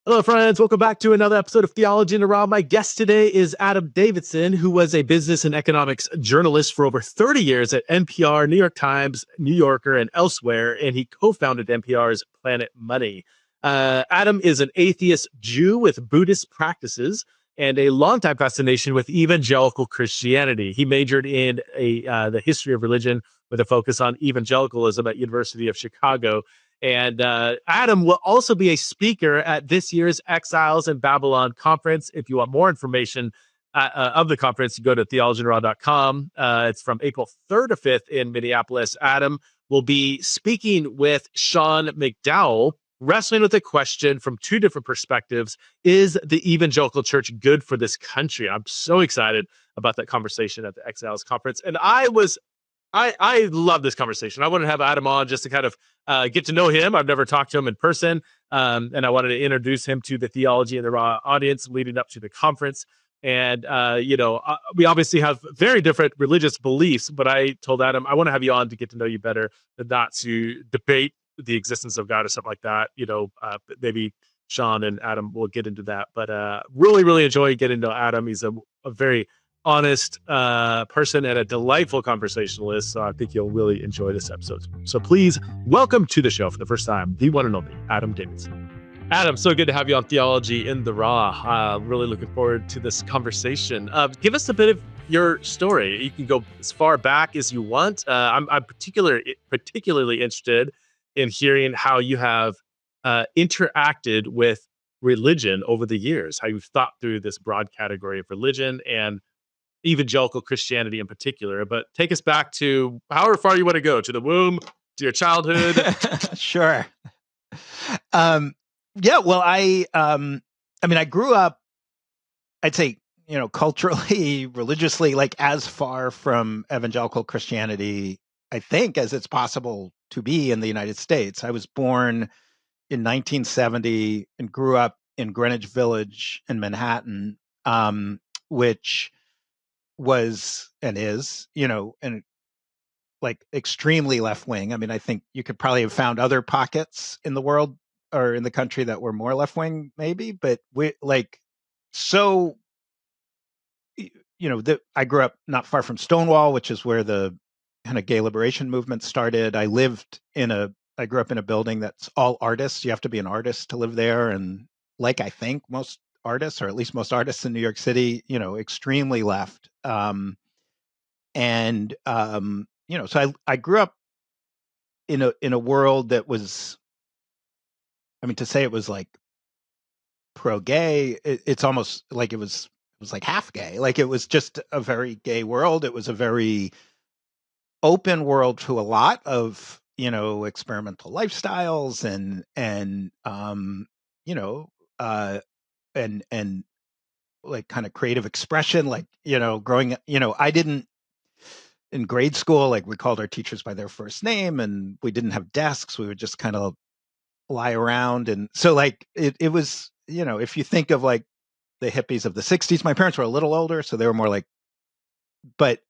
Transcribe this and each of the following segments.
Hello, friends. Welcome back to another episode of Theology in the Raw. My guest today is Adam Davidson, who was a business and economics journalist for over 30 years at NPR, New York Times, New Yorker, and elsewhere, and he co-founded NPR's Planet Money. Adam is an atheist Jew with Buddhist practices and a longtime fascination with evangelical Christianity. He majored in the history of religion with a focus on evangelicalism at University of Chicago. And Adam will also be a speaker at this year's Exiles in Babylon conference. If you want more information of the conference, you go to theologyinraw.com. It's from April 3rd to 5th in Minneapolis. Adam will be speaking with Sean McDowell, wrestling with a question from two different perspectives. Is the Evangelical Church good for this country? I'm so excited about that conversation at the Exiles conference. And I love this conversation. I wanted to have Adam on just to kind of get to know him. I've never talked to him in person. And I wanted to introduce him to the Theology in the Raw audience leading up to the conference. And, we obviously have very different religious beliefs, but I told Adam, I want to have you on to get to know you better, not to debate the existence of God or something like that. Maybe Sean and Adam will get into that. But really, really enjoy getting to Adam. He's a very honest person and a delightful conversationalist. So I think you'll really enjoy this episode. So please welcome to the show for the first time, the one and only Adam Davidson. Adam, so good to have you on Theology in the Raw. Really looking forward to this conversation. Give us a bit of your story. You can go as far back as you want. I'm particularly interested in hearing how you have interacted with religion over the years, how you've thought through this broad category of religion and evangelical Christianity in particular. But take us back to however far you want to go, to the womb, to your childhood. Sure. Well, I grew up, I'd say, culturally, religiously, like as far from evangelical Christianity, I think, as it's possible to be in the United States. I was born in 1970 and grew up in Greenwich Village in Manhattan, which was and is, and like extremely left wing. I mean, I think you could probably have found other pockets in the world or in the country that were more left wing, maybe, but I grew up not far from Stonewall, which is where the kind of gay liberation movement started. I grew up in a building that's all artists. You have to be an artist to live there. And I think most artists, or at least most artists in New York City, extremely left. So I grew up in a world that was, to say it was like pro-gay, it's almost like it was like half gay. Like it was just a very gay world. It was a very open world to a lot of, experimental lifestyles and like kind of creative expression, growing up, I didn't, in grade school, like we called our teachers by their first name and we didn't have desks. We would just kind of lie around. And so like, it was, if you think of like the hippies of the 60s, my parents were a little older, so they were more like, but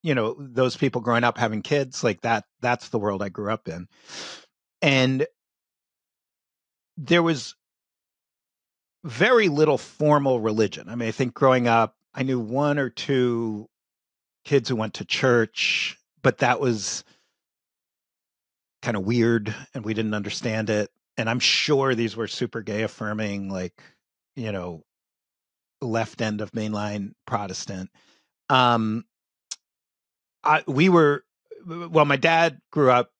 those people growing up having kids like that's the world I grew up in. And there was very little formal religion. I mean, I think growing up, I knew one or two kids who went to church, but that was kind of weird and we didn't understand it. And I'm sure these were super gay affirming, like, left end of mainline Protestant. My dad grew up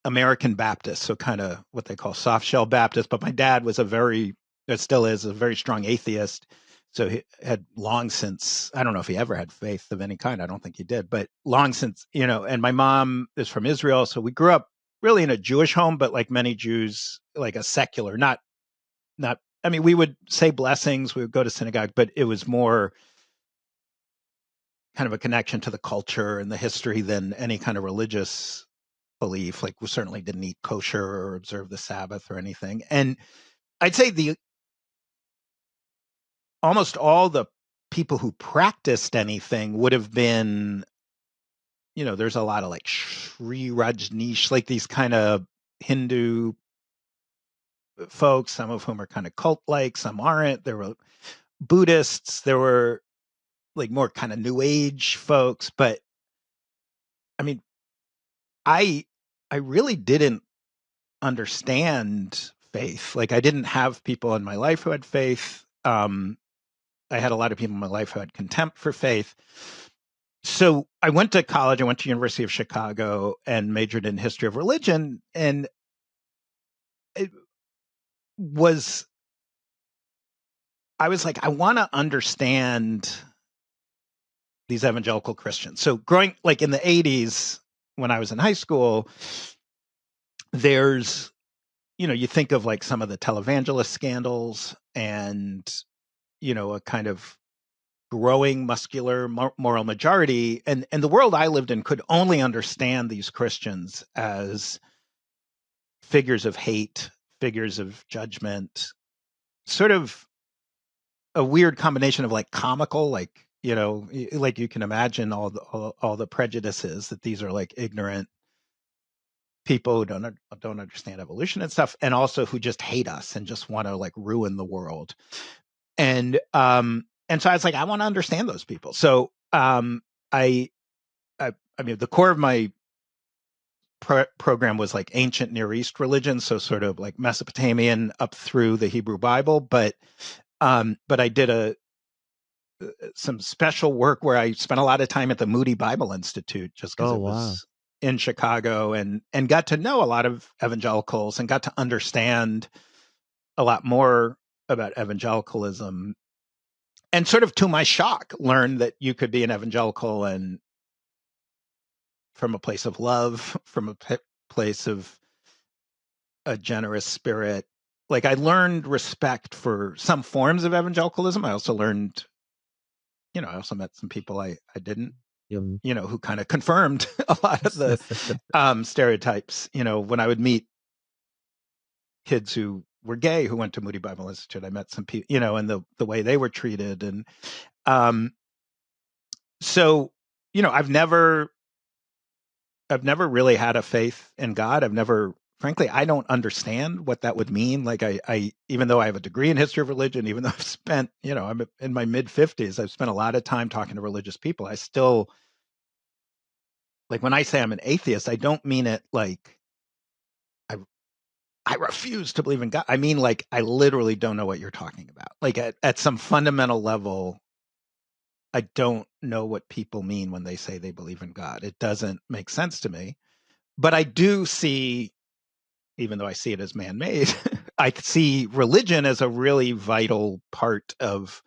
American Baptist, so kind of what they call soft shell Baptist, but my dad was still is a very strong atheist. So he had long since, I don't know if he ever had faith of any kind. I don't think he did, but long since, and my mom is from Israel. So we grew up really in a Jewish home, but like many Jews, like a secular, we would say blessings, we would go to synagogue, but it was more kind of a connection to the culture and the history than any kind of religious belief. Like we certainly didn't eat kosher or observe the Sabbath or anything. And I'd say almost all the people who practiced anything would have been, there's a lot of like Sri Rajneesh, like these kind of Hindu folks, some of whom are kind of cult-like, some aren't. There were Buddhists, there were like more kind of New Age folks, but I mean, I really didn't understand faith. Like I didn't have people in my life who had faith. I had a lot of people in my life who had contempt for faith. So I went to college. I went to University of Chicago and majored in history of religion. And it was, I was like, I want to understand these evangelical Christians. So growing like in the 80s, when I was in high school, there's, you think of like some of the televangelist scandals and, a kind of growing muscular moral majority. And the world I lived in could only understand these Christians as figures of hate, figures of judgment, sort of a weird combination of like comical, like, like you can imagine all the prejudices that these are like ignorant people who don't understand evolution and stuff, and also who just hate us and just want to like ruin the world. And so I was like, I want to understand those people. So I mean, the core of my program was like ancient Near East religion, so sort of like Mesopotamian up through the Hebrew Bible. But I did some special work where I spent a lot of time at the Moody Bible Institute, just because was in Chicago, and got to know a lot of evangelicals and got to understand a lot more about evangelicalism. And sort of to my shock, learned that you could be an evangelical and from a place of love, from a place of a generous spirit. Like I learned respect for some forms of evangelicalism. I also learned, I also met some people I didn't, who kind of confirmed a lot of the stereotypes. When I would meet kids who were gay who went to Moody Bible Institute, I met some people, and the way they were treated. And so, I've never really had a faith in God. Frankly, I don't understand what that would mean. Like I even though I have a degree in history of religion, even though I've spent, I'm in my mid 50s, I've spent a lot of time talking to religious people. I still, like when I say I'm an atheist, I don't mean it like I refuse to believe in God. I mean, like, I literally don't know what you're talking about. Like at some fundamental level, I don't know what people mean when they say they believe in God. It doesn't make sense to me. But I do see, even though I see it as man-made, I see religion as a really vital part of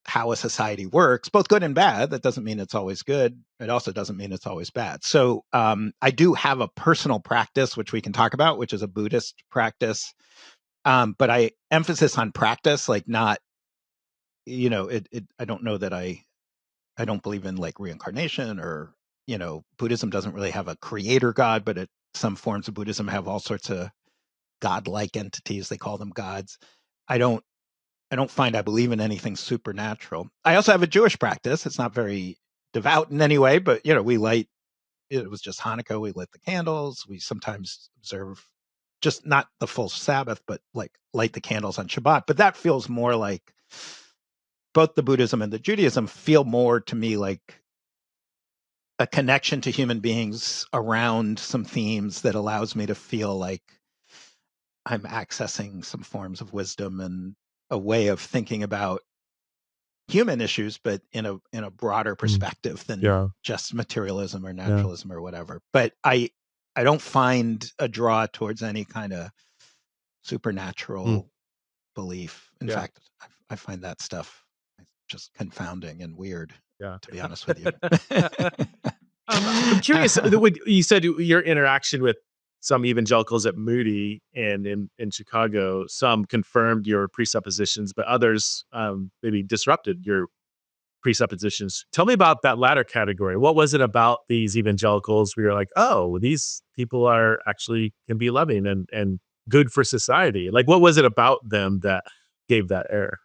how a society works, both good and bad. That doesn't mean it's always good. It also doesn't mean it's always bad. So I do have a personal practice, which we can talk about, which is a Buddhist practice. But I emphasis on practice, like not, I don't know that I don't believe in like reincarnation or, Buddhism doesn't really have a creator God, but some forms of Buddhism have all sorts of godlike entities. They call them gods. I don't find I believe in anything supernatural. I also have a Jewish practice. It's not very devout in any way, but it was just Hanukkah. We lit the candles. We sometimes observe just not the full Sabbath, but like light the candles on Shabbat. But that feels more like both the Buddhism and the Judaism feel more to me like a connection to human beings around some themes that allows me to feel like I'm accessing some forms of wisdom and a way of thinking about human issues, but in a broader perspective than just materialism or naturalism or whatever. But I don't find a draw towards any kind of supernatural belief. In fact, I find that stuff just confounding and weird, to be honest with you. I'm curious, you said your interaction with some evangelicals at Moody and in Chicago, some confirmed your presuppositions, but others maybe disrupted your presuppositions. Tell me about that latter category. What was it about these evangelicals where you're like, oh, these people are actually can be loving and good for society? Like, what was it about them that gave that error?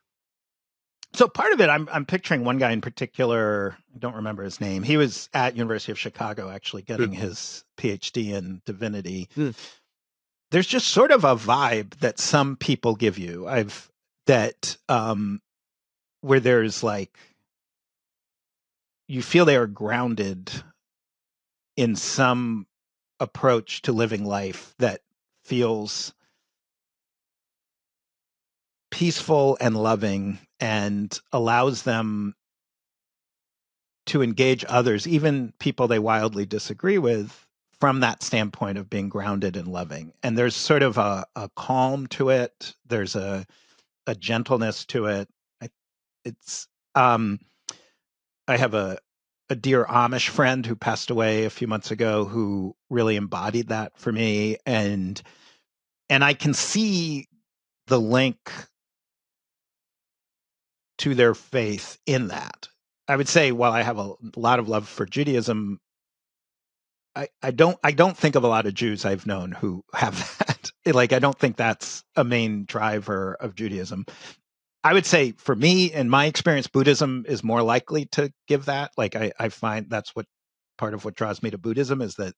So part of it, I'm picturing one guy in particular. I don't remember his name. He was at University of Chicago, actually getting his PhD in divinity. there's just sort of a vibe that some people give you. Where there's like, you feel they are grounded in some approach to living life that feels peaceful and loving and allows them to engage others, even people they wildly disagree with, from that standpoint of being grounded and loving. And there's sort of a calm to it. There's a gentleness to it. It's I have a dear Amish friend who passed away a few months ago who really embodied that for me, and I can see the link to their faith in that. I would say, while I have a lot of love for Judaism, I don't think of a lot of Jews I've known who have that. Like, I don't think that's a main driver of Judaism. I would say, for me, in my experience, Buddhism is more likely to give that. Like, I find that's what part of what draws me to Buddhism is that,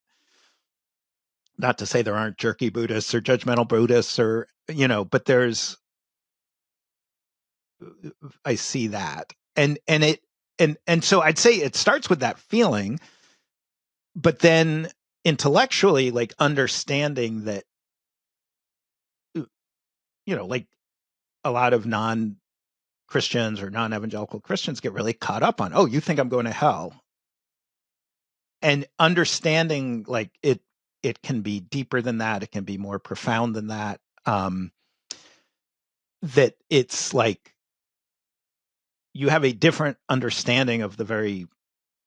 not to say there aren't jerky Buddhists or judgmental Buddhists or, but I see that. And so I'd say it starts with that feeling, but then intellectually, like, understanding that, like, a lot of non-Christians or non-evangelical Christians get really caught up on, oh, you think I'm going to hell? And understanding, like, it can be deeper than that. It can be more profound than that. That it's like you have a different understanding of the very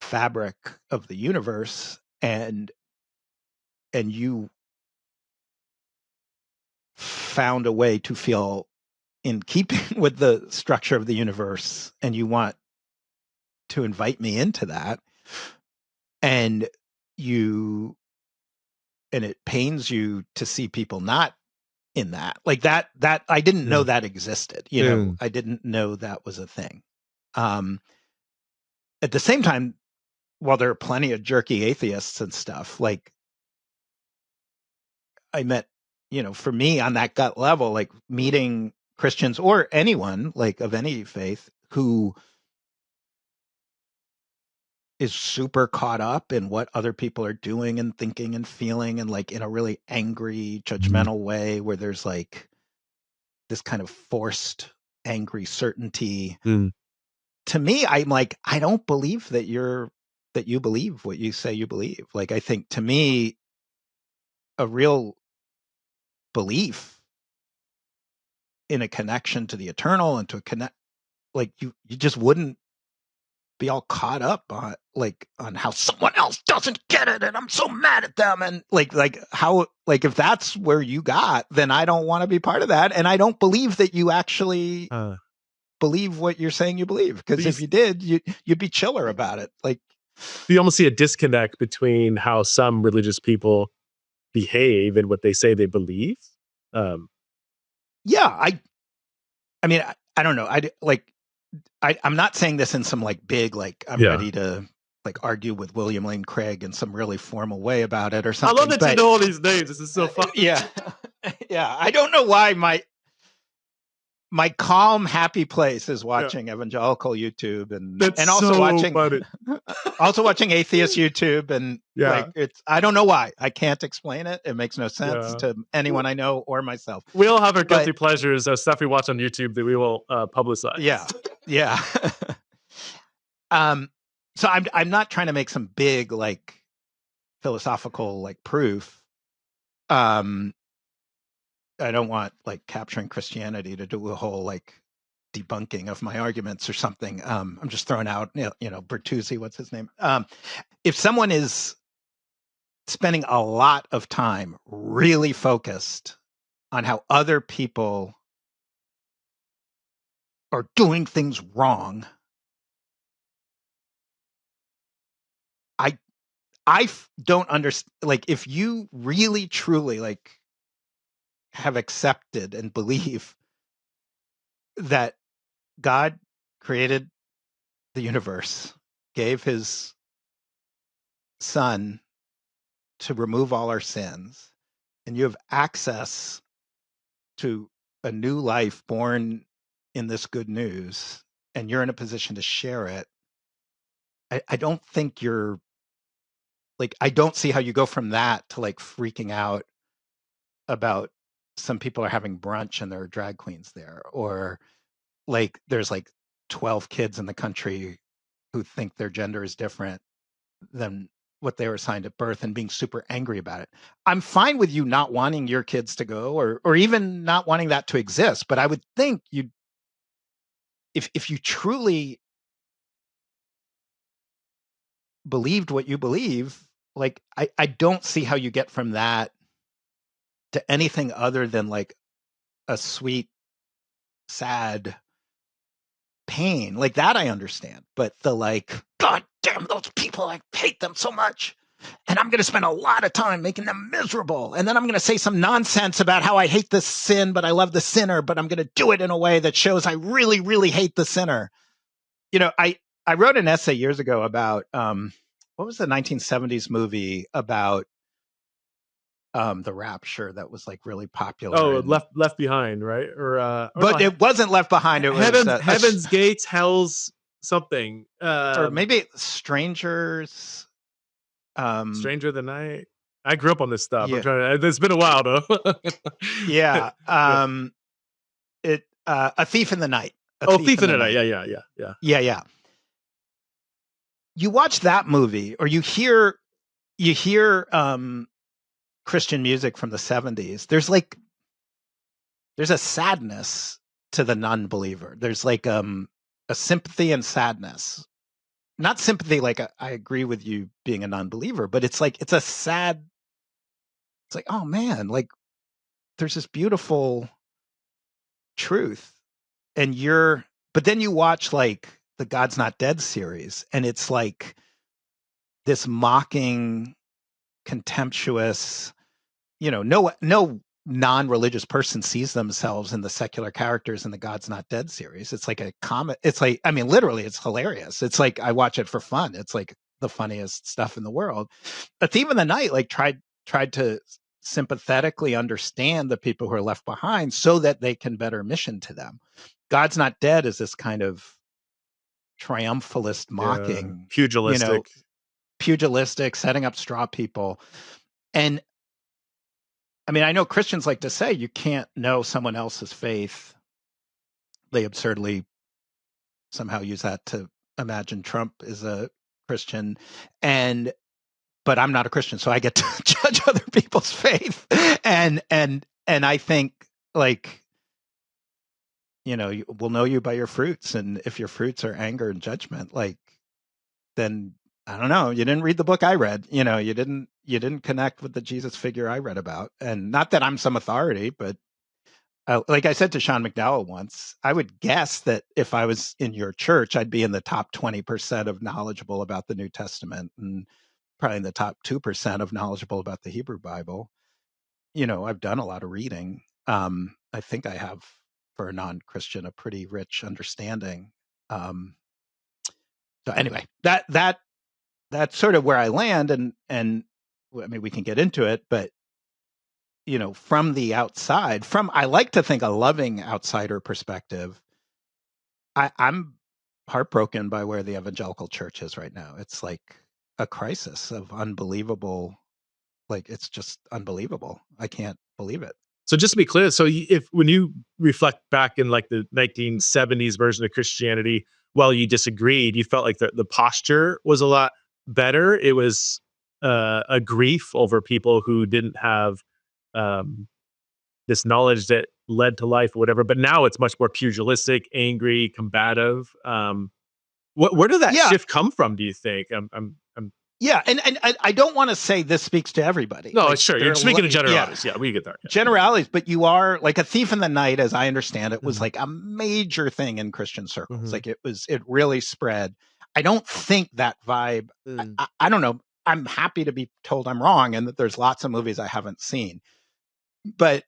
fabric of the universe, and you found a way to feel in keeping with the structure of the universe, and you want to invite me into that, and it pains you to see people not in that. Like, that I didn't know that existed. I didn't know that was a thing. At the same time, while there are plenty of jerky atheists and stuff, like, I met, for me, on that gut level, like, meeting Christians or anyone, like, of any faith, who is super caught up in what other people are doing and thinking and feeling, and, like, in a really angry, judgmental way, where there's like this kind of forced angry certainty. To me, I'm like, I don't believe that you believe what you say you believe. Like, I think, to me, a real belief in a connection to the eternal and to like, you just wouldn't be all caught up on, like, on how someone else doesn't get it and I'm so mad at them, and like how, like, if that's where you got, then I don't want to be part of that, and I don't believe that you actually believe what you're saying you believe, because if you did, you'd be chiller about it. Like, you almost see a disconnect between how some religious people behave and what they say they believe. Yeah, I mean, I don't know. I'm not saying this in some, like, big, like, I'm ready to, like, argue with William Lane Craig in some really formal way about it or something. I love that you know all these names. This is so fun. Yeah. Yeah. I don't know why my calm, happy place is watching evangelical YouTube and also so watching funny. also watching atheist YouTube, and like, I don't know why. I can't explain it. It makes no sense to anyone I know or myself. We all have our guilty pleasures, stuff we watch on YouTube that we will publicize. Yeah. Yeah. So I'm not trying to make some big, like, philosophical, like, proof. I don't want, like, Capturing Christianity to do a whole, like, debunking of my arguments or something. I'm just throwing out, Bertuzzi, what's his name? If someone is spending a lot of time really focused on how other people are doing things wrong, I don't understand. Like, if you really truly, like, have accepted and believe that God created the universe, gave his son to remove all our sins, and you have access to a new life born in this good news, and you're in a position to share it, I don't think you're like, I don't see how you go from that to like freaking out about some people are having brunch and there are drag queens there, or like there's like 12 kids in the country who think their gender is different than what they were assigned at birth and being super angry about it. I'm fine with you not wanting your kids to go, or even not wanting that to exist, but I would think you, if you truly believed what you believe, like I don't see how you get from that to anything other than like a sweet, sad pain. Like that I understand. But the like, God damn those people, I hate them so much. And I'm going to spend a lot of time making them miserable. And then I'm going to say some nonsense about how I hate this sin, but I love the sinner, but I'm going to do it in a way that shows I really, really hate the sinner. You know, I wrote an essay years ago about, what was the 1970s movie about the rapture that was like really popular? Oh, And Left Behind, right? Or but no, it wasn't Left Behind. It was Heaven's Gates, Hell's something. or maybe Strangers. Stranger Than Night. I grew up on this stuff. Yeah, I'm trying to. It's been a while though. yeah. Yeah. A Thief in the Night. A Oh, Thief Thief in in the the Night. Night. Yeah. Yeah. You watch that movie, or you hear Christian music from the 70s. There's a sadness to the non-believer. There's like a sympathy and sadness. Not sympathy like I agree with you being a non-believer, but it's like it's a sad. It's like, oh man, like there's this beautiful truth, and but then you watch like the God's Not Dead series, and it's like this mocking, contemptuous, no non-religious person sees themselves in the secular characters in the God's Not Dead series. It's like a comic. It's like, I mean, literally, it's hilarious. It's like I watch it for fun. It's like the funniest stuff in the world. A Thief in the Night like tried to sympathetically understand the people who are left behind so that they can better mission to them. God's Not Dead is this kind of triumphalist mocking, Pugilistic. pugilistic, setting up straw people. And I mean, I know Christians like to say you can't know someone else's faith. They absurdly somehow use that to imagine Trump is a Christian. But I'm not a Christian, so I get to judge other people's faith. And I think like, we'll know you by your fruits. And if your fruits are anger and judgment, like, then I don't know, you didn't read the book I read. You didn't connect with the Jesus figure I read about. And not that I'm some authority, but like I said to Sean McDowell once, I would guess that if I was in your church, I'd be in the top 20% of knowledgeable about the New Testament, and probably in the top 2% of knowledgeable about the Hebrew Bible. I've done a lot of reading. I think I have, for a non-Christian, a pretty rich understanding. So anyway, that's sort of where I land, and I mean, we can get into it, but from the outside, I like to think a loving outsider perspective, I'm heartbroken by where the evangelical church is right now. It's like a crisis of unbelievable, like it's just unbelievable. I can't believe it. So just to be clear, so when you reflect back in like the 1970s version of Christianity, while you disagreed, you felt like the posture was a lot better. It was a grief over people who didn't have um, this knowledge that led to life or whatever. But now it's much more pugilistic, angry, combative. Where did that Yeah. shift come from? Do you think? Yeah, and I don't want to say this speaks to everybody. No, like, sure. You're speaking of generalities. Yeah, we get that. Yeah. Generalities, but you are like A Thief in the Night, as I understand it, was like a major thing in Christian circles. Like it really spread. I don't think that vibe. I don't know. I'm happy to be told I'm wrong, and that there's lots of movies I haven't seen. But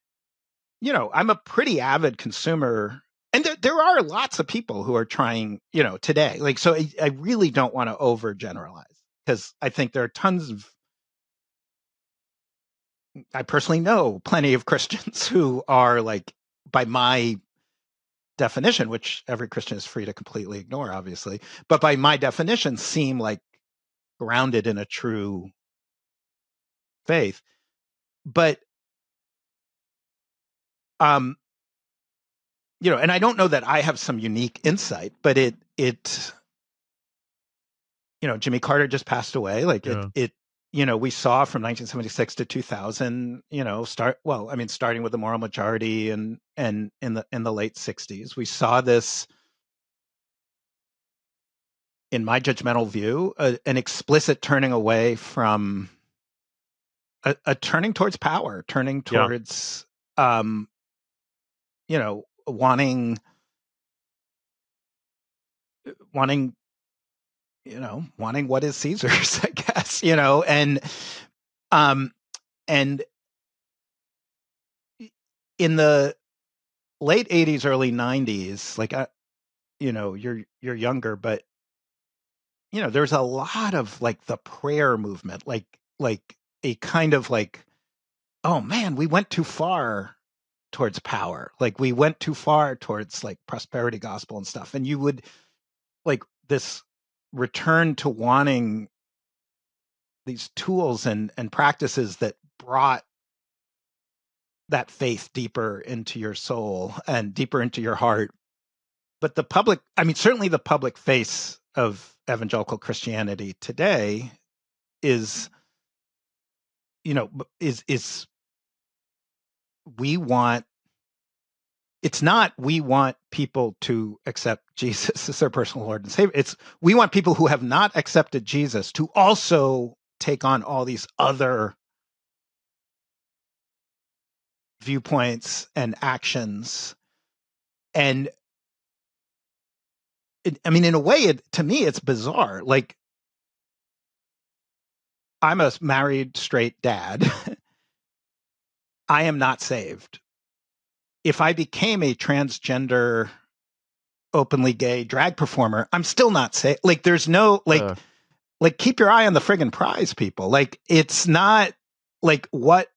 I'm a pretty avid consumer. And there are lots of people who are trying, today. Like, so I really don't want to overgeneralize, because I think there are tons of I personally know plenty of Christians who are like, by my definition, which every Christian is free to completely ignore, obviously, but by my definition, seem like grounded in a true faith. But and I don't know that I have some unique insight, but Jimmy Carter just passed away. Like we saw from 1976 to 2000, starting with the moral majority and in the late 60s, we saw this, in my judgmental view, an explicit turning away from a turning towards power, turning towards, wanting what is Caesar's, I guess, and in the late 80s, early 90s, like, you're younger, but, there's a lot of like the prayer movement, like a kind of like, oh man, we went too far towards power. Like we went too far towards like prosperity gospel and stuff. And you would like this return to wanting these tools and practices that brought that faith deeper into your soul and deeper into your heart. But certainly the public face of evangelical Christianity today is we want people to accept Jesus as their personal Lord and Savior. We want people who have not accepted Jesus to also take on all these other viewpoints and actions. And in a way, to me, it's bizarre. Like, I'm a married straight dad. I am not saved. If I became a transgender, openly gay drag performer, I'm still not saved. Like, there's no, like, keep your eye on the friggin' prize, people. Like, it's not like what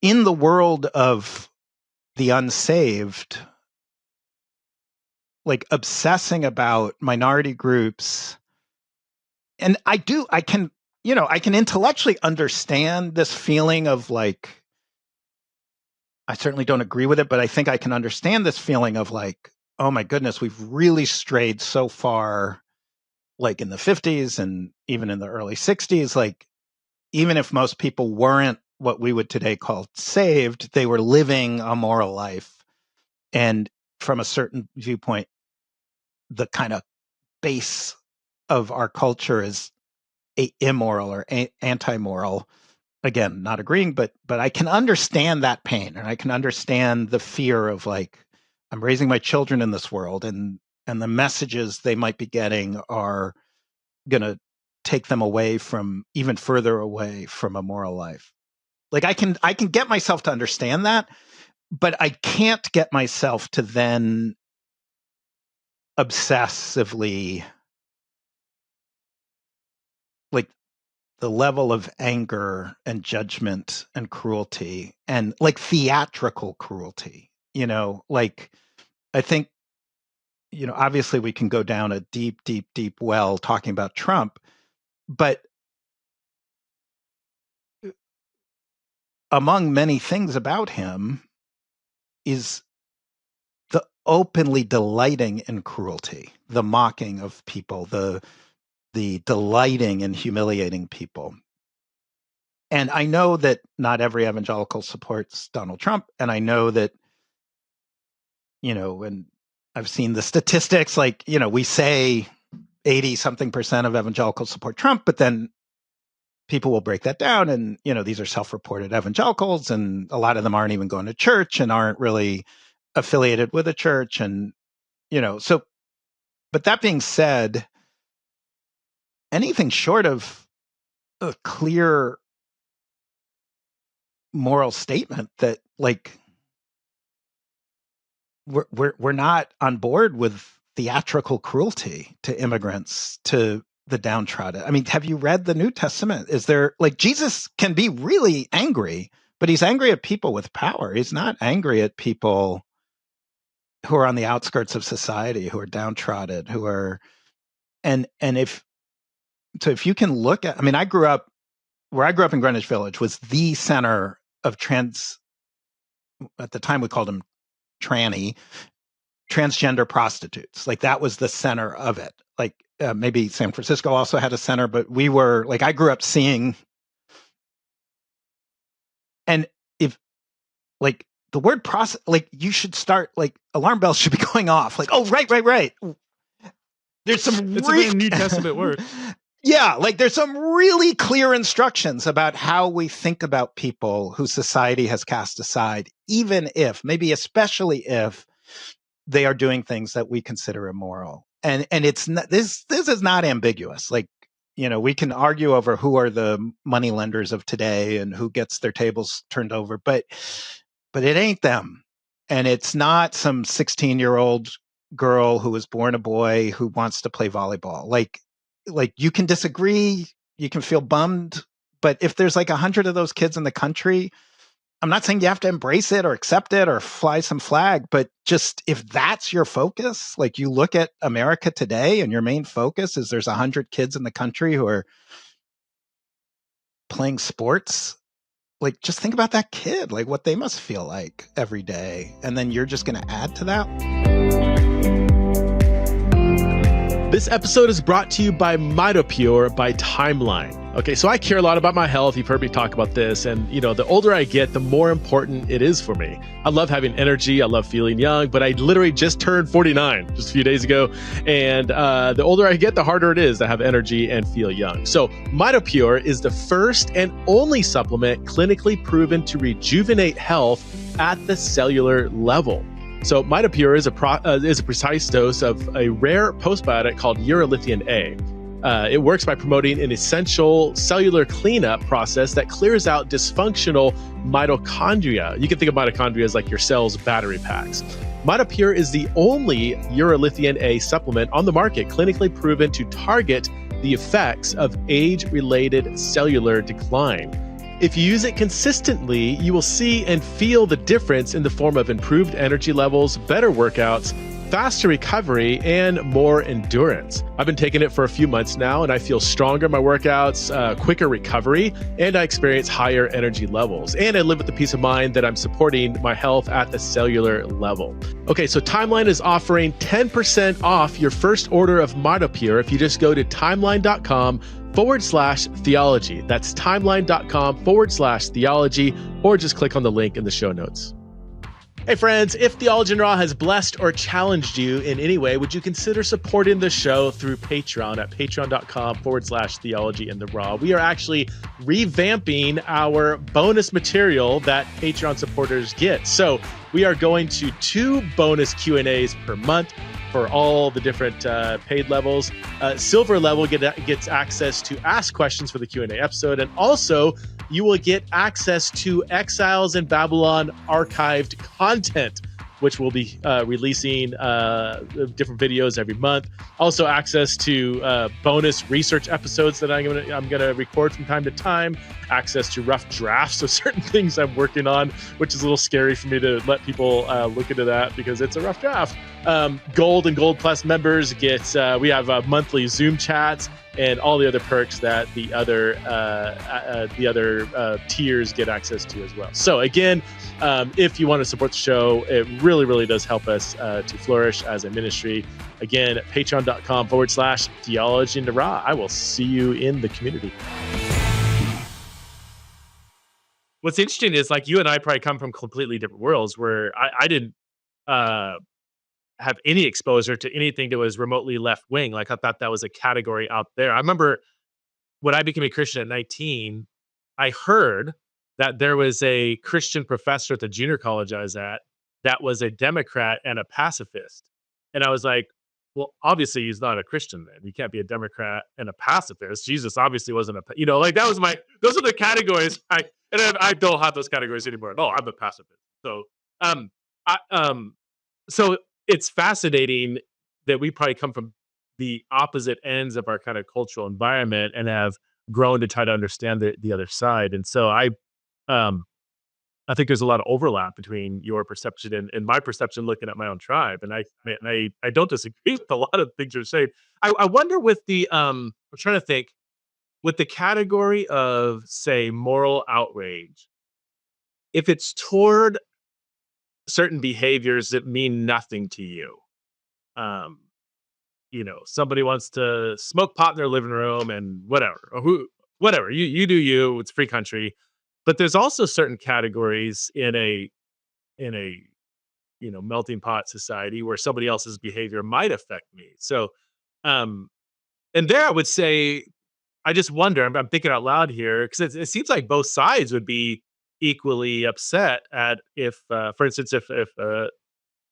in the world of the unsaved, like obsessing about minority groups. And I can intellectually understand this feeling of like, I certainly don't agree with it, but I think I can understand this feeling of like, oh my goodness, we've really strayed so far, like in the 50s and even in the early 60s. Like, even if most people weren't what we would today call saved, they were living a moral life. And from a certain viewpoint, the kind of base of our culture is immoral or anti-moral. Again, not agreeing, but I can understand that pain, and I can understand the fear of like, I'm raising my children in this world, and the messages they might be getting are going to take them even further away from a moral life. Like, I can get myself to understand that, but I can't get myself to then obsessively, like, the level of anger and judgment and cruelty and like theatrical cruelty, like, I think, obviously we can go down a deep, deep, deep well talking about Trump, but among many things about him is the openly delighting in cruelty, the mocking of people, the delighting in humiliating people. And I know that not every evangelical supports Donald Trump. And I know that, and I've seen the statistics, like, we say 80 something percent of evangelicals support Trump, but then people will break that down. And, these are self-reported evangelicals, and a lot of them aren't even going to church and aren't really affiliated with a church. And, but that being said, anything short of a clear moral statement that like, we're not on board with theatrical cruelty to immigrants, to the downtrodden. I mean, have you read the New Testament? Is there, like, Jesus can be really angry, but he's angry at people with power. He's not angry at people who are on the outskirts of society, who are downtrodden, who are, and if you can look at, I mean, where I grew up in Greenwich Village was the center of at the time we called them transgender prostitutes. Like, that was the center of it. Like, maybe San Francisco also had a center, but we were, like, I grew up seeing, and if, like, the word like, you should start, like, alarm bells should be going off. Like, oh, right. There's some It's a very New Testament word. Yeah, like, there's some really clear instructions about how we think about people who society has cast aside, even if, maybe especially if, they are doing things that we consider immoral. And it's not, this is not ambiguous. Like, we can argue over who are the money lenders of today and who gets their tables turned over, but it ain't them. And it's not some 16-year-old girl who was born a boy who wants to play volleyball. Like, you can disagree, you can feel bummed, but if there's like 100 of those kids in the country, I'm not saying you have to embrace it or accept it or fly some flag, but just, if that's your focus, like, you look at America today and your main focus is there's 100 kids in the country who are playing sports, like, just think about that kid, like, what they must feel like every day. And then you're just going to add to that. This episode is brought to you by MitoPure by Timeline. Okay, so I care a lot about my health. You've heard me talk about this. And, the older I get, the more important it is for me. I love having energy. I love feeling young, but I literally just turned 49 just a few days ago. And the older I get, the harder it is to have energy and feel young. So MitoPure is the first and only supplement clinically proven to rejuvenate health at the cellular level. So MitoPure is a precise dose of a rare postbiotic called urolithium A. It works by promoting an essential cellular cleanup process that clears out dysfunctional mitochondria. You can think of mitochondria as like your cell's battery packs. MitoPure is the only urolithium A supplement on the market clinically proven to target the effects of age-related cellular decline. If you use it consistently, you will see and feel the difference in the form of improved energy levels, better workouts, faster recovery, and more endurance. I've been taking it for a few months now, and I feel stronger in my workouts, quicker recovery, and I experience higher energy levels. And I live with the peace of mind that I'm supporting my health at the cellular level. Okay, so Timeline is offering 10% off your first order of MitoPure if you just go to timeline.com/theology. That's timeline.com/theology, or just click on the link in the show notes. Hey friends, if Theology in the Raw has blessed or challenged you in any way, would you consider supporting the show through Patreon at patreon.com/theology in the raw? We are actually revamping our bonus material that Patreon supporters get. So we are going to 2 bonus Q&As per month for all the different paid levels. Silver level gets access to ask questions for the Q&A episode, and also you will get access to Exiles in Babylon archived content, which will be releasing different videos every month. Also access to bonus research episodes that I'm gonna record from time to time. Access to rough drafts of certain things I'm working on, which is a little scary for me to let people look into that because it's a rough draft. Gold and Gold Plus members get, we have monthly Zoom chats and all the other perks that the other tiers get access to as well. So again, if you want to support the show, it really, really does help us to flourish as a ministry. Again, patreon.com/theology in the raw. I will see you in the community. What's interesting is, like, you and I probably come from completely different worlds where I didn't have any exposure to anything that was remotely left wing. Like, I thought that was a category out there. I remember when I became a Christian at 19, I heard that there was a Christian professor at the junior college I was at that was a Democrat and a pacifist. And I was like, well, obviously he's not a Christian then. He can't be a Democrat and a pacifist. Jesus obviously wasn't like, that was those are the categories. I don't have those categories anymore. No, I'm a pacifist. So, so it's fascinating that we probably come from the opposite ends of our kind of cultural environment and have grown to try to understand the other side. And so um, I think there's a lot of overlap between your perception and my perception looking at my own tribe. And I don't disagree with a lot of things you're saying. I wonder with I'm trying to think with the category of say moral outrage, if it's toward certain behaviors that mean nothing to you. Um, somebody wants to smoke pot in their living room and whatever, or whatever. You do you, it's a free country. But there's also certain categories in a melting pot society where somebody else's behavior might affect me. So um and there I would say I just wonder, I'm thinking out loud here because it seems like both sides would be equally upset at if for instance if a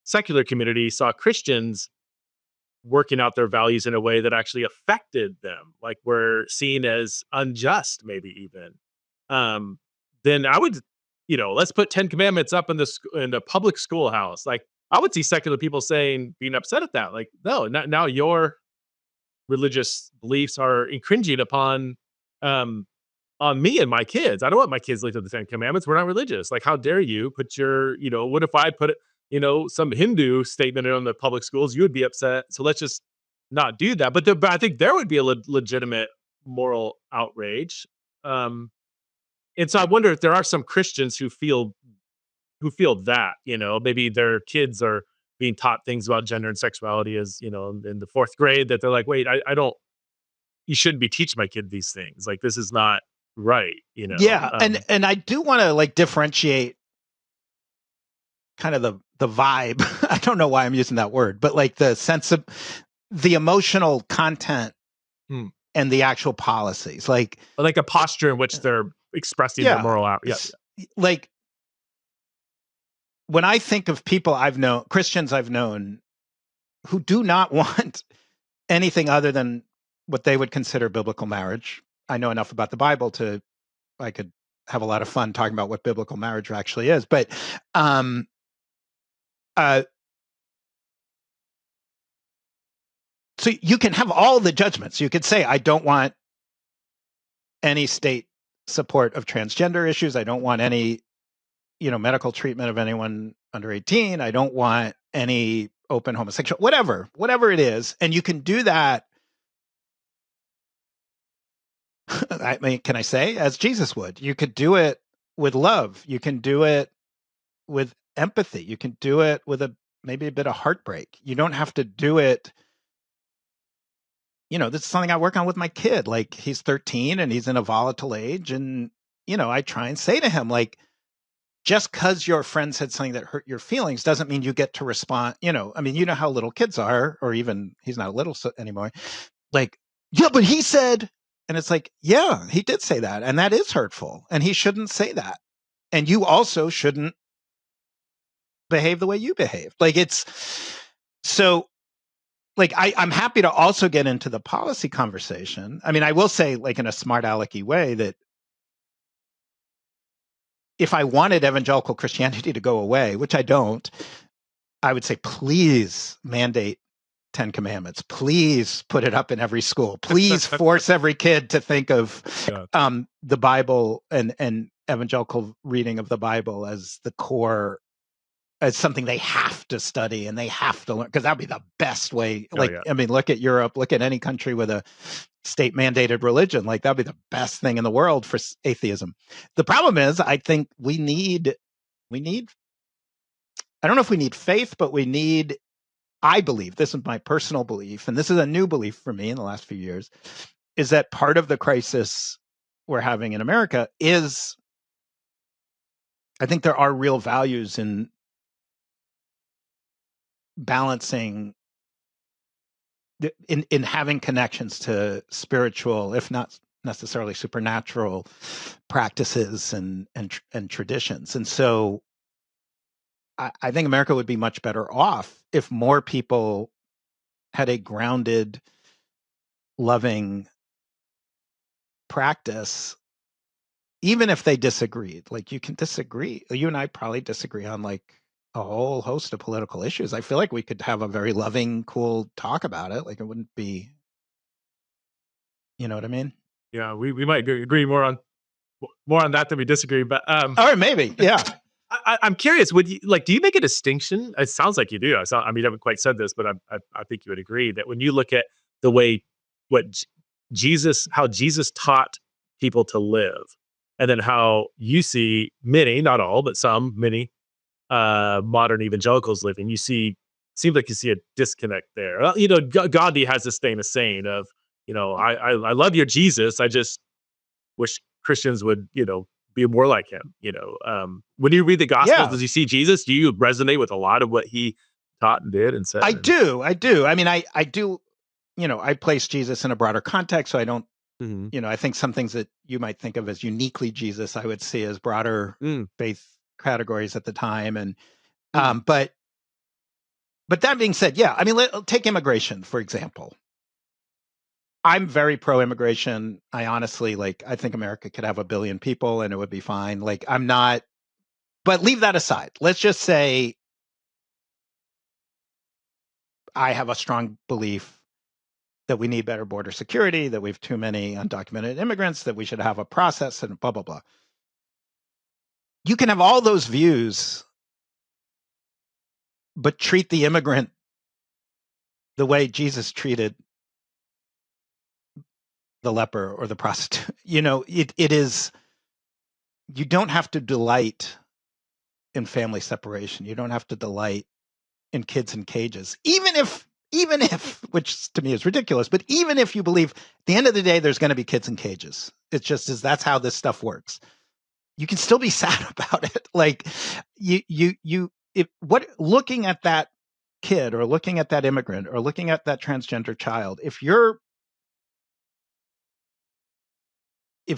secular community saw Christians working out their values in a way that actually affected them, like were seen as unjust, maybe even. Um, then I would, let's put 10 commandments up in the public schoolhouse. Like I would see secular people being upset at that. Like, no, now your religious beliefs are infringing um, on me and my kids. I don't want my kids live to the 10 commandments. We're not religious. Like, how dare you put what if I put it, some Hindu statement on the public schools? You would be upset. So let's just not do that. But I think there would be a legitimate moral outrage. Um, and so I wonder if there are some Christians who feel that, maybe their kids are being taught things about gender and sexuality as, in the fourth grade that they're like, wait, I don't, you shouldn't be teaching my kid these things. Like, this is not right, Yeah, and I do want to like differentiate kind of the vibe. I don't know why I'm using that word, but like the sense of the emotional content Hmm. and the actual policies. Like a posture in which they're expressing their moral out. Yeah. Like when I think of people I've known, Christians I've known who do not want anything other than what they would consider biblical marriage. I know enough about the Bible I could have a lot of fun talking about what biblical marriage actually is. But so you can have all the judgments. You could say, I don't want any state support of transgender issues. I don't want any, medical treatment of anyone under 18. I don't want any open homosexual, whatever it is. And you can do that. I mean, can I say, as Jesus would? You could do it with love. You can do it with empathy. You can do it with maybe a bit of heartbreak. You don't have to do it. This is something I work on with my kid. Like, he's 13 and he's in a volatile age. And, I try and say to him, like, just because your friend said something that hurt your feelings doesn't mean you get to respond. I mean, you know how little kids are, or even he's not little anymore. Like, yeah, but he said, and it's like, yeah, he did say that. And that is hurtful. And he shouldn't say that. And you also shouldn't behave the way you behave. Like, it's so, like, I'm happy to also get into the policy conversation. I mean, I will say, like, in a smart alecky way, that if I wanted evangelical Christianity to go away, which I don't, I would say, please mandate 10 commandments. Please put it up in every school. Please force every kid to think of the Bible and evangelical reading of the Bible as the core, as something they have to study and they have to learn, because that'd be the best way. I mean, look at Europe, look at any country with a state mandated religion. Like, that'd be the best thing in the world for atheism. The problem is, I think we need, I don't know if we need faith, but I believe, this is my personal belief, and this is a new belief for me in the last few years, is that part of the crisis we're having in America is, I think there are real values in balancing, in having connections to spiritual, if not necessarily supernatural, practices and traditions. And so I think America would be much better off if more people had a grounded, loving practice, even if they disagreed. Like, you can disagree. You and I probably disagree on, like, a whole host of political issues. I feel like we could have a very loving, cool talk about it. Like it wouldn't be, you know what I mean? Yeah, we might agree more on that than we disagree. But Or maybe, yeah. I'm curious. Would you do you make a distinction? It sounds like you do. I mean, you haven't quite said this, but I think you would agree that when you look at the way how Jesus taught people to live, and then how you see many, not all, but many modern evangelicals living, seems like you see a disconnect there. Gandhi has this famous saying of, I love your Jesus. I just wish Christians would, be more like him. When you read the Gospels, Yeah. does you see Jesus? Do you resonate with a lot of what he taught and did and said? I do. I mean, I do, I place Jesus in a broader context. So I don't, I think some things that you might think of as uniquely Jesus, I would see as broader faith categories at the time. And, but that being said, yeah, I mean, take immigration, for example. I'm very pro-immigration. I honestly, I think America could have 1 billion people and it would be fine. I'm not, but leave that aside. Let's just say I have a strong belief that we need better border security, that we have too many undocumented immigrants, that we should have a process and blah, blah, blah. You can have all those views, but treat the immigrant the way Jesus treated the leper or the prostitute. It is, you don't have to delight in family separation. You don't have to delight in kids in cages, even if, which to me is ridiculous, but even if you believe at the end of the day, there's going to be kids in cages. It's just that's how this stuff works. You can still be sad about it. Looking at that kid or looking at that immigrant or looking at that transgender child, if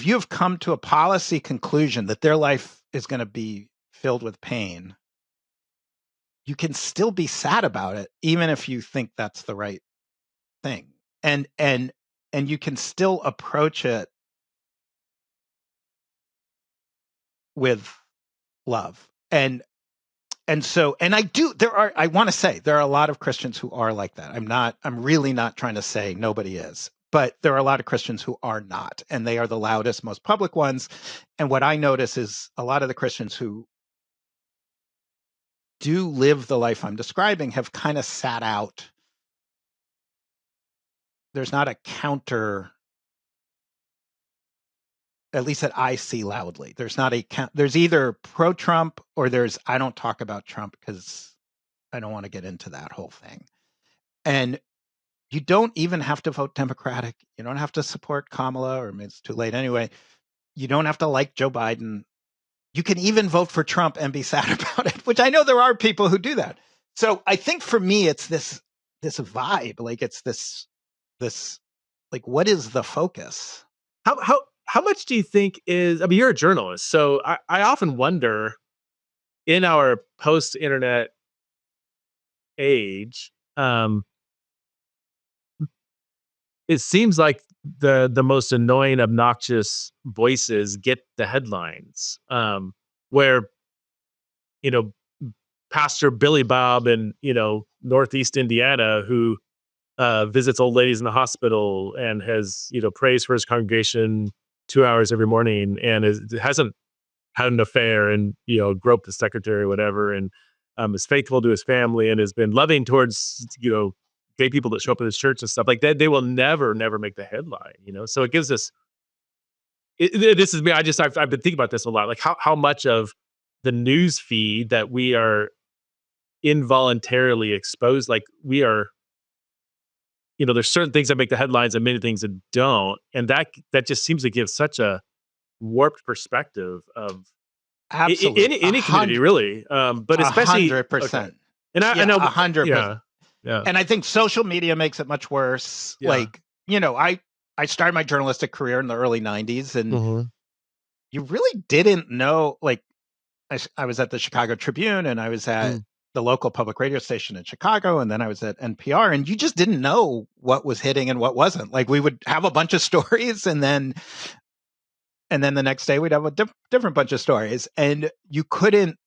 you've come to a policy conclusion that their life is going to be filled with pain, you can still be sad about it, even if you think that's the right thing. And you can still approach it with love. I want to say there are a lot of Christians who are like that. I'm really not trying to say nobody is, but there are a lot of Christians who are not, and they are the loudest, most public ones. And what I notice is a lot of the Christians who do live the life I'm describing have kind of sat out. There's not a counter, at least that I see loudly. There's either pro-Trump or I don't talk about Trump because I don't want to get into that whole thing. And you don't even have to vote Democratic. You don't have to support Kamala, or it's too late anyway. You don't have to like Joe Biden. You can even vote for Trump and be sad about it, which I know there are people who do that. So I think for me, it's this vibe. It's this, what is the focus? How much do you think is, I mean, you're a journalist, so I often wonder, in our post-internet age, it seems like the most annoying, obnoxious voices get the headlines, where, Pastor Billy Bob in, Northeast Indiana, who visits old ladies in the hospital and has, prays for his congregation 2 hours every morning, and hasn't had an affair and, groped the secretary or whatever, and is faithful to his family and has been loving towards, gay people that show up at his church and stuff like that. They will never make the headline, So it gives us, this is me. I've been thinking about this a lot. Like how much of the news feed that we are involuntarily exposed, like we are, there's certain things that make the headlines and many things that don't. And that just seems to give such a warped perspective of Absolutely any community, really. But especially 100%. Okay. And I know 100%. Yeah. And I think social media makes it much worse. Yeah. I started my journalistic career in the early 90s, and Mm-hmm. you really didn't know, I was at the Chicago Tribune, and I was at the local public radio station in Chicago, and then I was at NPR, and you just didn't know what was hitting and what wasn't. We would have a bunch of stories, and then the next day we'd have a different bunch of stories, and you couldn't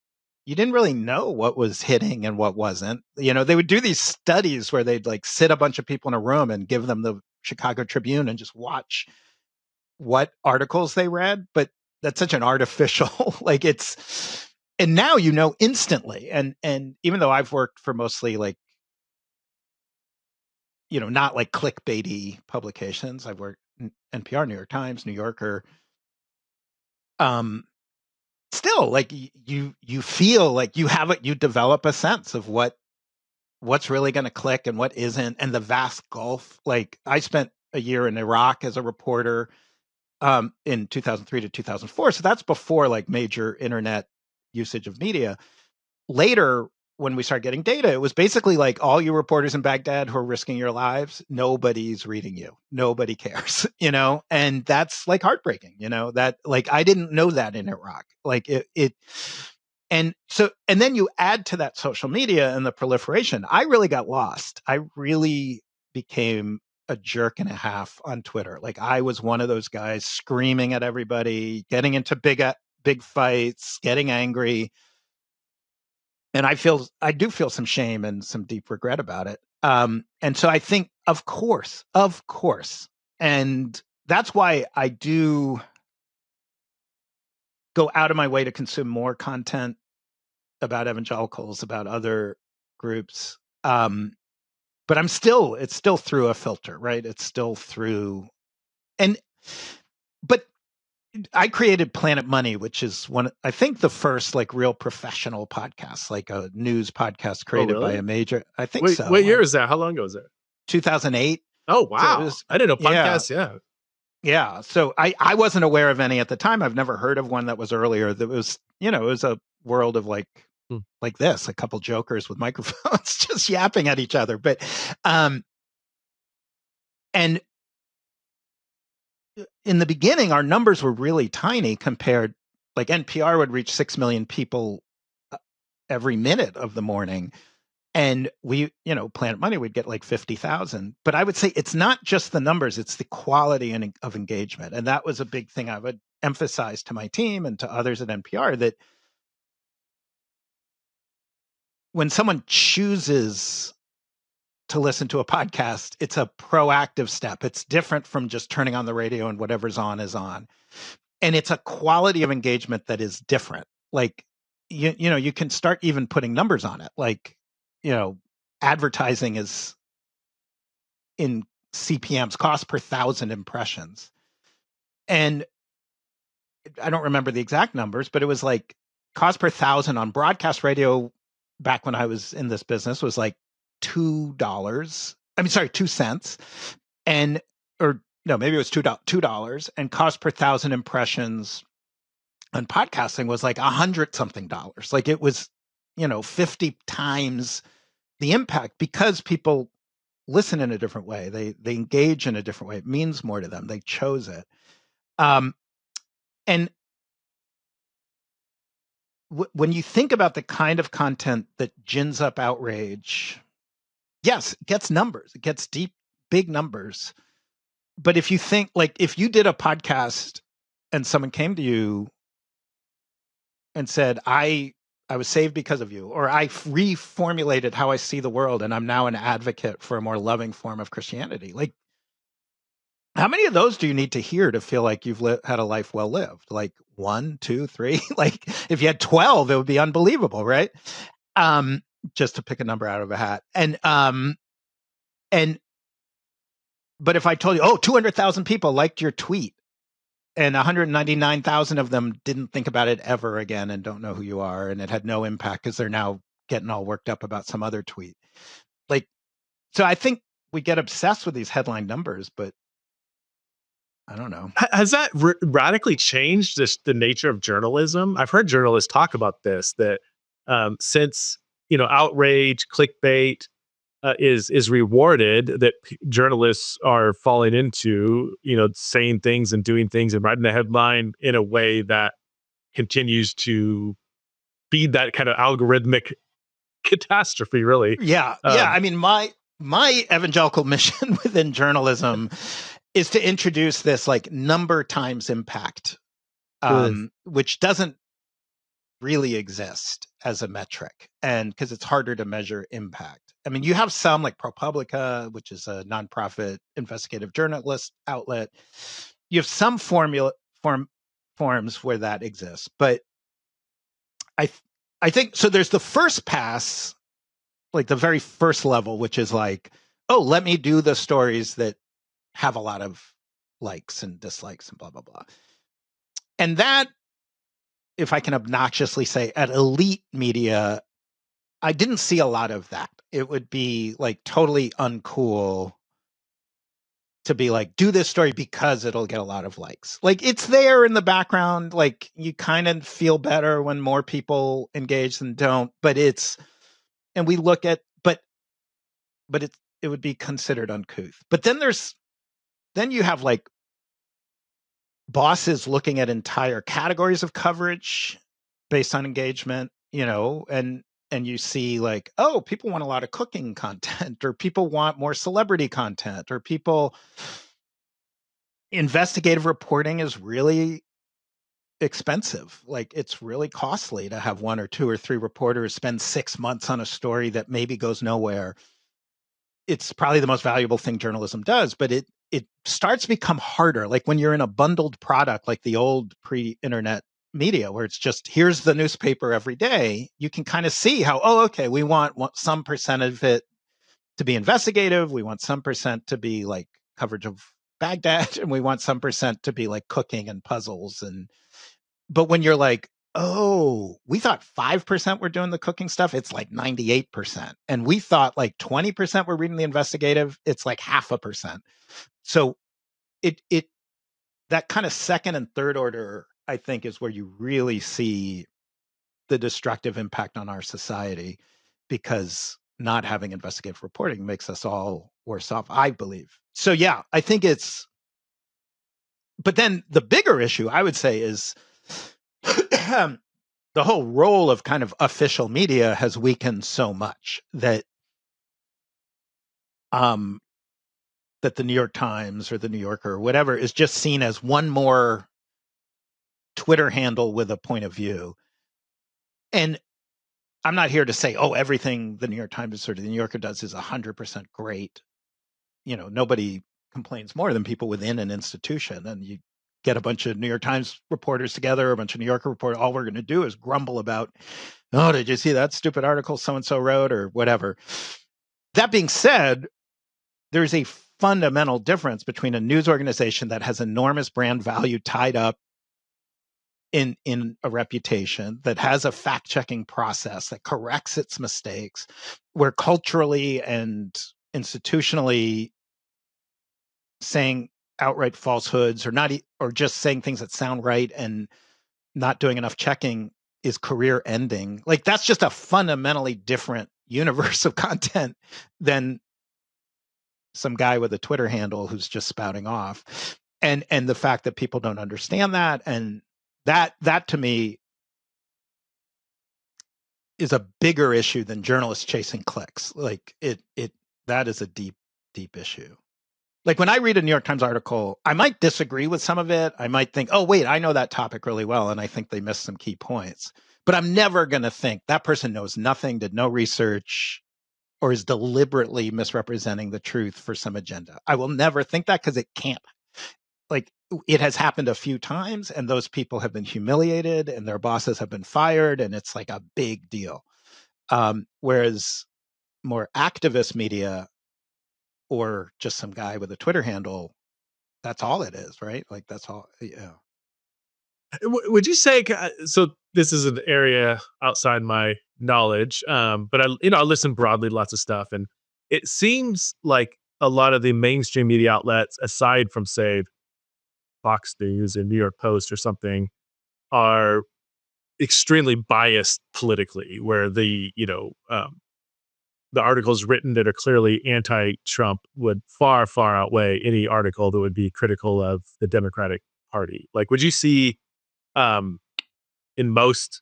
you didn't really know what was hitting and what wasn't. They would do these studies where they'd like sit a bunch of people in a room and give them the Chicago Tribune and just watch what articles they read. But that's such an artificial, and now instantly. And even though I've worked for mostly like, not like clickbaity publications, I've worked in NPR, New York Times, New Yorker. Still, like you feel like you develop a sense of what's really going to click and what isn't, and the vast gulf. Like I spent a year in Iraq as a reporter in 2003 to 2004, so that's before like major internet usage of media. Later, when we started getting data, it was basically like all you reporters in Baghdad who are risking your lives, nobody's reading you. Nobody cares, and that's like heartbreaking, that like I didn't know that in Iraq. Like and then you add to that social media and the proliferation. I really got lost. I really became a jerk and a half on Twitter. Like I was one of those guys screaming at everybody, getting into big fights, getting angry. And I do feel some shame and some deep regret about it. And so I think, of course, and that's why I do go out of my way to consume more content about evangelicals, about other groups. But it's still through a filter, right? It's still through, but I created Planet Money, which is I think the first like real professional podcast, like a news podcast created by a major. I think so. What year is that? How long ago was that? 2008. Oh, wow. So I didn't know podcasts. Yeah. Yeah. So I wasn't aware of any at the time. I've never heard of one that was earlier. That was, it was a world of like this, a couple jokers with microphones just yapping at each other. But, and in the beginning, our numbers were really tiny compared, like NPR would reach 6 million people every minute of the morning. And we, Planet Money would get like 50,000. But I would say it's not just the numbers, it's the quality of engagement. And that was a big thing I would emphasize to my team and to others at NPR, that when someone chooses to listen to a podcast, it's a proactive step. It's different from just turning on the radio and whatever's on is on. And it's a quality of engagement that is different. Like, you can start even putting numbers on it. Like, advertising is in CPMs, cost per 1,000 impressions. And I don't remember the exact numbers, but it was like cost per 1,000 on broadcast radio back when I was in this business was like $2. 2 cents. Maybe it was $2. And cost per 1,000 impressions on podcasting was like $100-something. Like it was, 50 times the impact, because people listen in a different way. They engage in a different way. It means more to them. They chose it. And when you think about the kind of content that gins up outrage, yes, it gets numbers. It gets deep, big numbers. But if you think, like, if you did a podcast and someone came to you and said, I was saved because of you, or I reformulated how I see the world, and I'm now an advocate for a more loving form of Christianity. Like, how many of those do you need to hear to feel like you've had a life well lived? Like 1, 2, 3? Like if you had 12, it would be unbelievable, right? Just to pick a number out of a hat. But if I told you, 200,000 people liked your tweet, and 199,000 of them didn't think about it ever again and don't know who you are, and it had no impact because they're now getting all worked up about some other tweet. Like, so I think we get obsessed with these headline numbers, but I don't know. Has that radically changed the nature of journalism? I've heard journalists talk about this, that since, outrage, clickbait is rewarded, that journalists are falling into, saying things and doing things and writing the headline in a way that continues to feed that kind of algorithmic catastrophe, really. Yeah. I mean, my evangelical mission within journalism is to introduce this like number times impact, which doesn't really exist as a metric, and because it's harder to measure impact. I mean, you have some like ProPublica, which is a nonprofit investigative journalist outlet. You have some forms where that exists, but I think so. There's the first pass, like the very first level, which is like, oh, let me do the stories that have a lot of likes and dislikes and blah blah blah. And that, if I can obnoxiously say, at elite media, I didn't see a lot of that. It would be like totally uncool to be like, do this story because it'll get a lot of likes. Like, it's there in the background. Like, you kind of feel better when more people engage than don't. But it's, and we look at, but it would be considered uncouth. But then you have like bosses looking at entire categories of coverage based on engagement, and you see like, oh, people want a lot of cooking content, or people want more celebrity content, or investigative reporting is really expensive. Like, it's really costly to have one or two or three reporters spend 6 months on a story that maybe goes nowhere. It's probably the most valuable thing journalism does, but it starts to become harder. Like when you're in a bundled product, like the old pre-internet media, where it's just, here's the newspaper every day, you can kind of see how, oh, okay, we want some percent of it to be investigative. We want some percent to be like coverage of Baghdad, and we want some percent to be like cooking and puzzles. But when you're like, oh, we thought 5% were doing the cooking stuff, it's like 98%. And we thought like 20% were reading the investigative, it's like 0.5%. So it that kind of second and third order, I think, is where you really see the destructive impact on our society, because not having investigative reporting makes us all worse off, I believe. So yeah, I think it's, but then the bigger issue, I would say, is the whole role of kind of official media has weakened so much that that the New York Times or the New Yorker or whatever is just seen as one more Twitter handle with a point of view. And I'm not here to say, oh, everything the New York Times or the New Yorker does is 100% great. Nobody complains more than people within an institution. And you get a bunch of New York Times reporters together, a bunch of New Yorker reporters, all we're going to do is grumble about, oh, did you see that stupid article so-and-so wrote or whatever. That being said, there's a fundamental difference between a news organization that has enormous brand value tied up in a reputation, that has a fact-checking process that corrects its mistakes, where culturally and institutionally saying outright falsehoods or just saying things that sound right and not doing enough checking is career ending. Like, that's just a fundamentally different universe of content than some guy with a Twitter handle who's just spouting off. And the fact that people don't understand that, and that to me is a bigger issue than journalists chasing clicks. Like that is a deep issue. Like when I read a New York Times article, I might disagree with some of it. I might think, oh, wait, I know that topic really well, and I think they missed some key points. But I'm never going to think that person knows nothing, did no research, or is deliberately misrepresenting the truth for some agenda. I will never think that, because it can't. Like, it has happened a few times, and those people have been humiliated and their bosses have been fired, and it's like a big deal. Whereas more activist media, or just some guy with a Twitter handle, that's all it is, right? Like, that's all. Yeah. Would you say, so this is an area outside my knowledge, but I listen broadly to lots of stuff, and it seems like a lot of the mainstream media outlets, aside from, say, Fox News and New York Post or something, are extremely biased politically, where the articles written that are clearly anti-Trump would far, far outweigh any article that would be critical of the Democratic Party. Like, would you see, in most,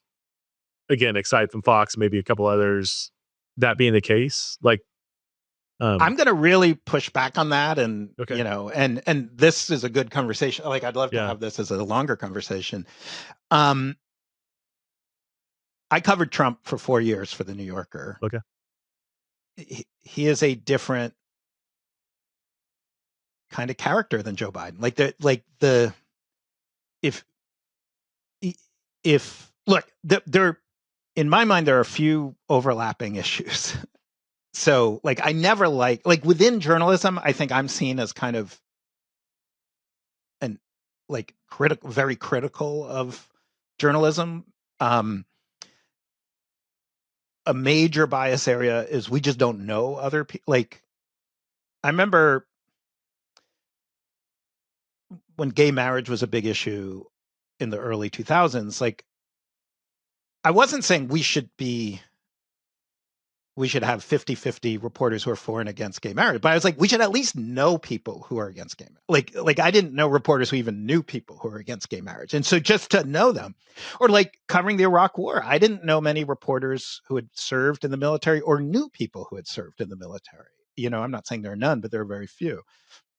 again, aside from Fox, maybe a couple others, that being the case? Like, I'm going to really push back on that, and okay. And this is a good conversation. Like, I'd love to Yeah. have this as a longer conversation. I covered Trump for 4 years for the New Yorker. Okay. He is a different kind of character than Joe Biden. If look, there, in my mind, there are a few overlapping issues. So I never within journalism, I think I'm seen as kind of very critical of journalism. A major bias area is we just don't know other people. I remember when gay marriage was a big issue in the early 2000s, I wasn't saying we should have 50-50 reporters who are for and against gay marriage, but I was like, we should at least know people who are against gay marriage. I didn't know reporters who even knew people who are against gay marriage. And so just to know them, or covering the Iraq War, I didn't know many reporters who had served in the military or knew people who had served in the military. I'm not saying there are none, but there are very few.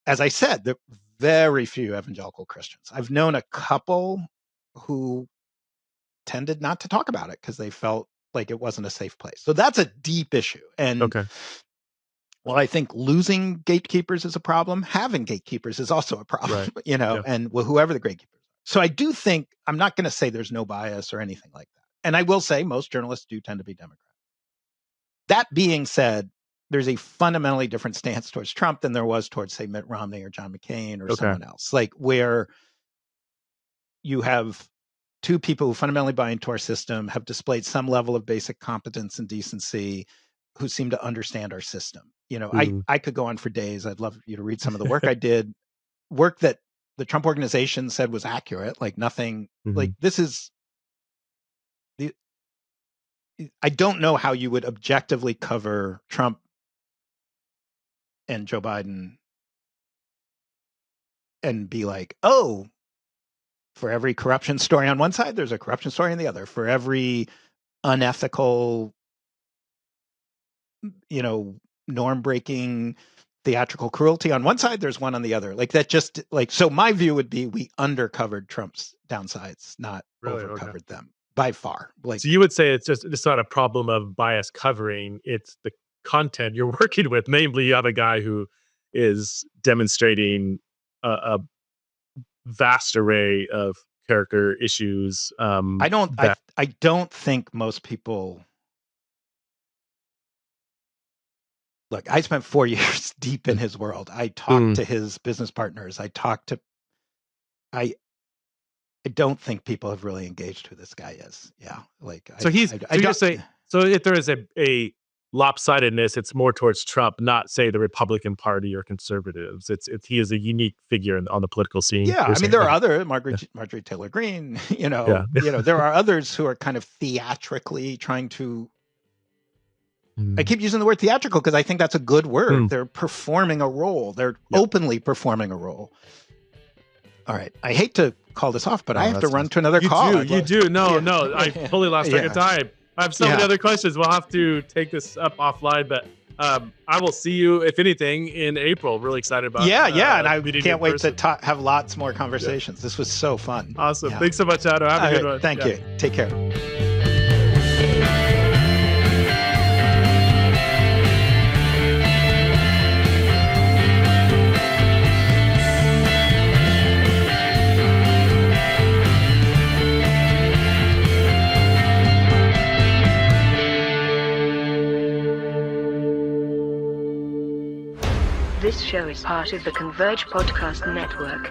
As I said, there are very few evangelical Christians. I've known a couple who tended not to talk about it because they felt like it wasn't a safe place. So that's a deep issue. And Okay. Well, I think losing gatekeepers is a problem. Having gatekeepers is also a problem, right. and whoever the gatekeepers are. So I do think, I'm not going to say there's no bias or anything like that. And I will say most journalists do tend to be Democrat. That being said, there's a fundamentally different stance towards Trump than there was towards, say, Mitt Romney or John McCain or someone else. Where you have two people who fundamentally buy into our system, have displayed some level of basic competence and decency, who seem to understand our system. I could go on for days. I'd love you to read some of the work I did, work that the Trump organization said was accurate, nothing, this is, I don't know how you would objectively cover Trump and Joe Biden and be like, oh, for every corruption story on one side, there's a corruption story on the other. For every unethical, norm-breaking theatrical cruelty on one side, there's one on the other. So my view would be we undercovered Trump's downsides, not overcovered them by far. So you would say it's not a problem of bias covering, it's the content you're working with. Namely, you have a guy who is demonstrating a vast array of character issues. I don't think most people. Look, I spent 4 years deep in his world. I talked to his business partners. I don't think people have really engaged who this guy is. Yeah, so if there is a lopsidedness, it's more towards Trump, not say the Republican Party or conservatives. He is a unique figure on the political scene. Yeah, I mean there are other Marjorie Taylor Greene. There are others who are kind of theatrically trying to. I keep using the word theatrical because I think that's a good word. They're performing a role. They're openly performing a role. All right. I hate to call this off, but I have to run to another call. You do. No. I totally lost track of time. I have so many other questions. We'll have to take this up offline, but I will see you, if anything, in April. Really excited about and I can't wait to have lots more conversations. This was so fun. Awesome. Thanks so much, Adam. Have a good one. Thank you. Take care. This show is part of the Converge Podcast Network.